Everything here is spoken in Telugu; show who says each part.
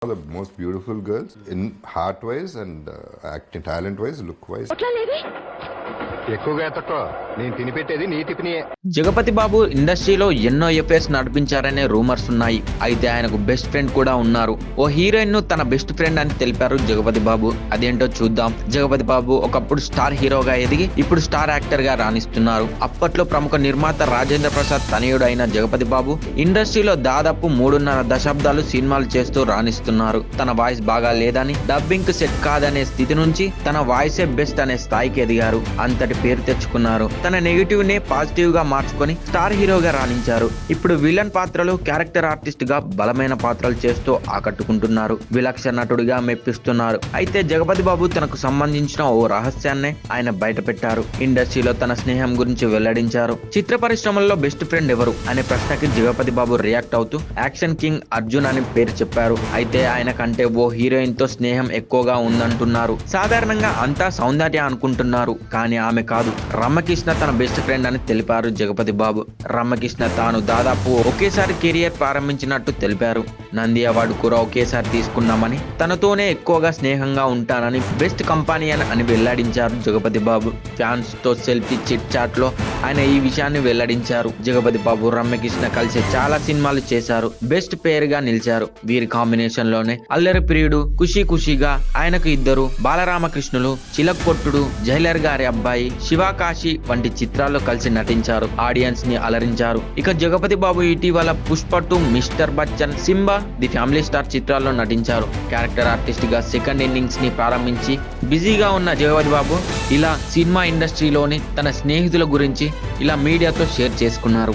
Speaker 1: The most beautiful girls in heart wise and acting talent wise, look wise. ఎక్కువగా ఎత్తకో నేను తినిపెట్టేది నీ టిఫినియే.
Speaker 2: జగపతి బాబు ఇండస్ట్రీలో ఎన్నో ఎఫ్ఐఆర్స్ నడిపించారనే రూమర్స్ ఉన్నాయి. అయితే ఆయనకు బెస్ట్ ఫ్రెండ్ కూడా ఉన్నారు. ఓ హీరోయిన్ ను తన బెస్ట్ ఫ్రెండ్ అని తెలిపారు జగపతి బాబు. అదేంటో చూద్దాం. జగపతి బాబు ఒకప్పుడు స్టార్ హీరోగా ఎదిగి ఇప్పుడు స్టార్ యాక్టర్ గా రాణిస్తున్నారు. అప్పట్లో ప్రముఖ నిర్మాత రాజేంద్ర ప్రసాద్ తనయుడు అయిన జగపతి బాబు ఇండస్ట్రీలో దాదాపు 3.5 దశాబ్దాలు సినిమాలు చేస్తూ రాణిస్తున్నారు. తన వాయిస్ బాగా లేదని, డబ్బింగ్ కు సెట్ కాదనే స్థితి నుంచి తన వాయిసే బెస్ట్ అనే స్థాయికి ఎదిగారు. అంతటి పేరు తెచ్చుకున్నారు. తన నెగిటివ్ నే పాజిటివ్ గా మార్చుకొని స్టార్ హీరోగా రాణించారు. ఇప్పుడు విలన్ పాత్రలు, క్యారెక్టర్ ఆర్టిస్ట్ గా బలమైన పాత్రలు చేస్తూ ఆకట్టుకుంటున్నారు. విలక్షణ నటుడిగా మెప్పిస్తున్నారు. అయితే జగపతి బాబు తనకు సంబంధించిన ఓ రహస్యాన్ని ఆయన బయట పెట్టారు. ఇండస్ట్రీలో తన స్నేహం గురించి వెల్లడించారు. చిత్ర పరిశ్రమల్లో బెస్ట్ ఫ్రెండ్ ఎవరు అనే ప్రశ్నకి జగపతి బాబు రియాక్ట్ అవుతూ యాక్షన్ కింగ్ అర్జున్ అని పేరు చెప్పారు. అయితే ఆయన కంటే ఓ హీరోయిన్ తో స్నేహం ఎక్కువగా ఉందంటున్నారు. సాధారణంగా అంతా సౌందర్య అనుకుంటున్నారు, కానీ ఆమె కాదు. రమ్యకృష్ణ తన బెస్ట్ ఫ్రెండ్ అని తెలిపారు జగపతి బాబు. రమ్యకృష్ణ తాను దాదాపు ఒకేసారి కెరియర్ ప్రారంభించినట్టు తెలిపారు. నంది అవార్డు కూడా ఒకేసారి తీసుకున్నామని, తనతోనే ఎక్కువగా స్నేహంగా ఉంటానని, బెస్ట్ కంపానియన్ అని వెల్లడించారు జగపతి బాబు. ఫ్యాన్స్ తో సెల్ఫీ చిట్ చాట్ లో ఆయన ఈ విషయాన్ని వెల్లడించారు. జగపతి బాబు రమ్యకృష్ణ కలిసి చాలా సినిమాలు చేశారు. బెస్ట్ పేర్ గా నిలిచారు. వీరి కాంబినేషన్ లోనే అల్లరి ప్రియుడు, ఖుషీ ఖుషీగా, ఆయనకు ఇద్దరు, బాలరామకృష్ణులు, చిలక్ కొట్టుడు, జైలర్ గారి అబ్బాయి, శివాకాశి వంటి చిత్రాల్లో కలిసి నటించారు. ఆడియన్స్ ని అలరించారు. ఇక జగపతి బాబు ఇటీవల Pushpa 2, mister Bachchan, Simba, the family star చిత్రాల్లో నటించారు. క్యారెక్టర్ ఆర్టిస్ట్ గా సెకండ్ ఇన్నింగ్స్ ని ప్రారంభించి బిజీగా ఉన్న జగపతి బాబు ఇలా సినిమా ఇండస్ట్రీలోని తన స్నేహితుల గురించి ఇలా మీడియాతో షేర్ చేసుకున్నారు.